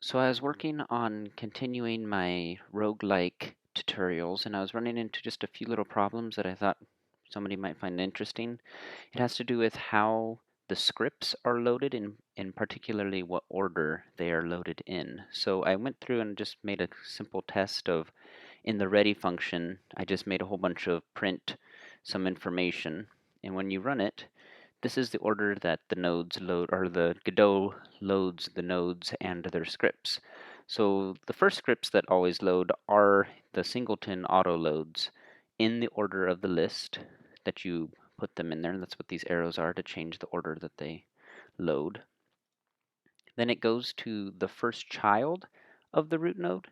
So I was working on continuing my roguelike tutorials, and I was running into just a few little problems that I thought somebody might find interesting. It has to do with how the scripts are loaded in particularly what order they are loaded in. So I went through and just made a simple test of in the ready function, I just made a whole bunch of print some information, and when you run it, this is the order that the nodes load, or the Godot loads the nodes and their scripts. So the first scripts that always load are the singleton auto loads in the order of the list that you put them in there. That's what these arrows are to change the order that they load. Then it goes to the first child of the root node.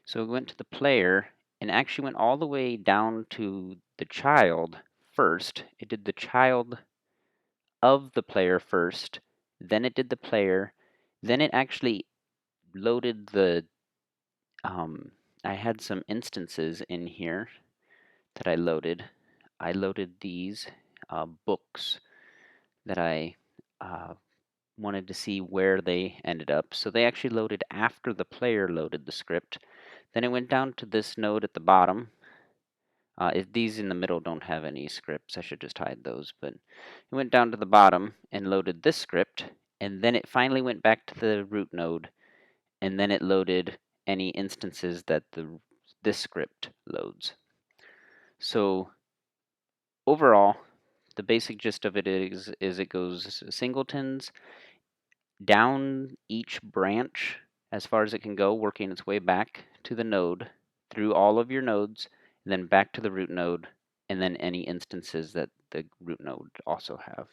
So it went to the player and actually went all the way down to the child first. It did the child of the player first, then it did the player, then it actually loaded the, um, I had some instances in here that I loaded. I loaded these books that I wanted to see where they ended up. So they actually loaded after the player loaded the script. Then it went down to this node at the bottom. If these in the middle don't have any scripts, I should just hide those. But it went down to the bottom and loaded this script, and then it finally went back to the root node, and then it loaded any instances that this script loads. So overall, the basic gist of it is it goes singletons down each branch as far as it can go, working its way back to the node, through all of your nodes, and then back to the root node, and then any instances that the root node also have.